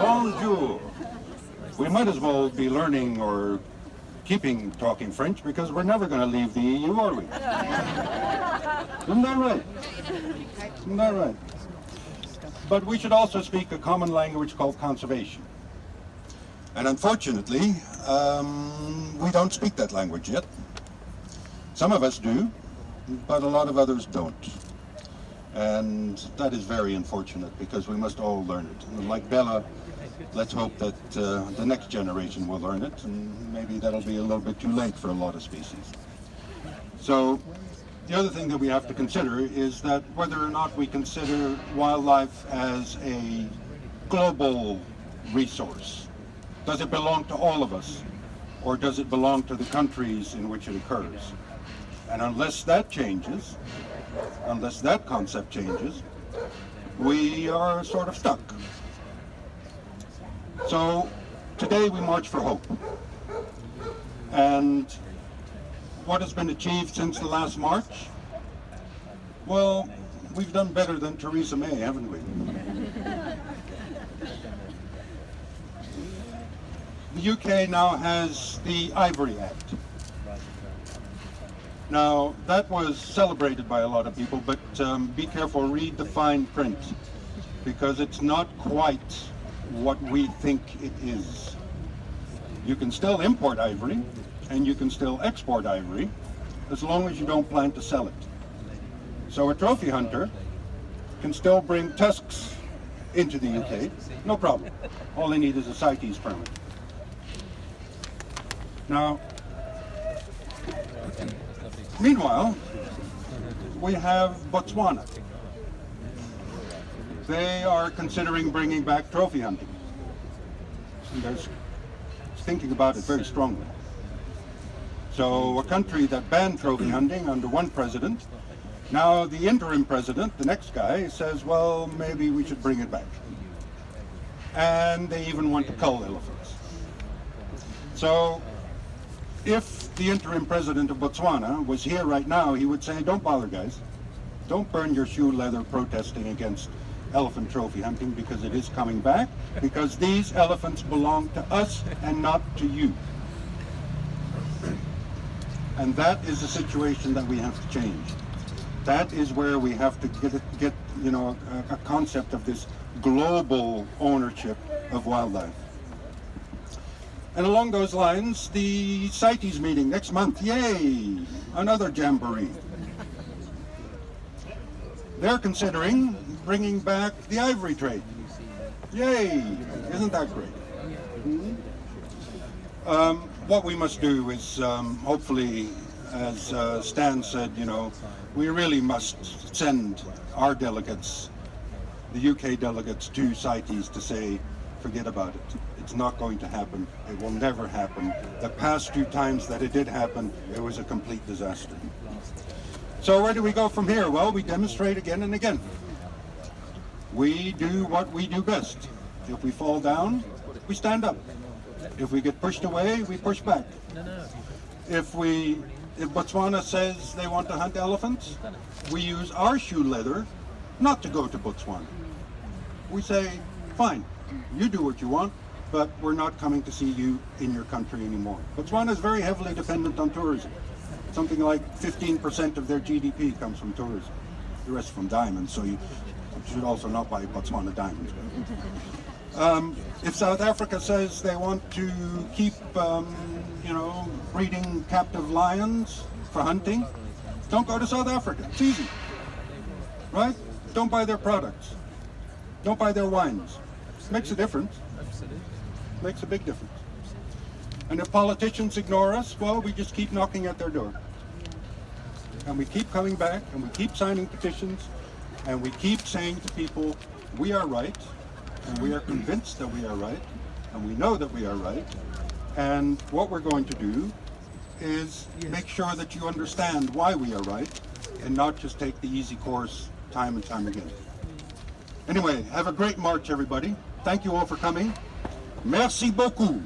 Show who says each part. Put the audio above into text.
Speaker 1: Bonjour. We might as well be learning or keeping talking French because we're never going to leave the EU, are we? Isn't that right? Isn't that right? But we should also speak a common language called conservation. And unfortunately, we don't speak that language yet. Some of us do, but a lot of others don't. And that is very unfortunate because we must all learn it. And like Bella, let's hope that the next generation will learn it, and maybe that'll be a little bit too late for a lot of species. So the other thing that we have to consider is that whether or not we consider wildlife as a global resource. Does it belong to all of us, or does it belong to the countries in which it occurs? And unless that changes, unless that concept changes, we are sort of stuck. So today we march for hope. And what has been achieved since the last march? Well, we've done better than Theresa May, haven't we? The UK now has the Ivory Act. Now, that was celebrated by a lot of people, but be careful, read the fine print, because it's not quite what we think it is. You can still import ivory, and you can still export ivory, as long as you don't plan to sell it. So a trophy hunter can still bring tusks into the UK, no problem. All they need is a CITES permit. Now, meanwhile, we have Botswana. They are considering bringing back trophy hunting. And they're thinking about it very strongly. So a country that banned trophy hunting under one president, now the interim president, the next guy, says, well, maybe we should bring it back. And they even want to cull elephants. So if the interim president of Botswana was here right now, he would say, don't bother, guys. Don't burn your shoe leather protesting against elephant trophy hunting, because it is coming back, because these elephants belong to us and not to you. And that is a situation that we have to change. That is where we have to get a concept of this global ownership of wildlife. And along those lines, the CITES meeting next month, yay, another jamboree. They're considering bringing back the ivory trade. Yay, isn't that great? What we must do is, hopefully, as Stan said, we really must send our delegates, the UK delegates, to CITES to say, forget about it. It's not going to happen. It will never happen. The past 2 times that it did happen, it was a complete disaster. So where do we go from here? Well, we demonstrate again and again. We do what we do best. If we fall down, we stand up. If we get pushed away, we push back. If Botswana says they want to hunt elephants, we use our shoe leather not to go to Botswana. We say, fine, you do what you want, but we're not coming to see you in your country anymore. Botswana is very heavily dependent on tourism. Something like 15% of their GDP comes from tourism. The rest from diamonds, so you should also not buy Botswana diamonds. If South Africa says they want to keep, breeding captive lions for hunting, don't go to South Africa. It's easy, right? Don't buy their products. Don't buy their wines. Makes a difference. Makes a big difference. And if politicians ignore us, well, we just keep knocking at their door. And we keep coming back, and we keep signing petitions, and we keep saying to people, we are right, and we are convinced that we are right, and we know that we are right. And what we're going to do is make sure that you understand why we are right, and not just take the easy course time and time again. Anyway, have a great march, everybody. Thank you all for coming. Merci beaucoup.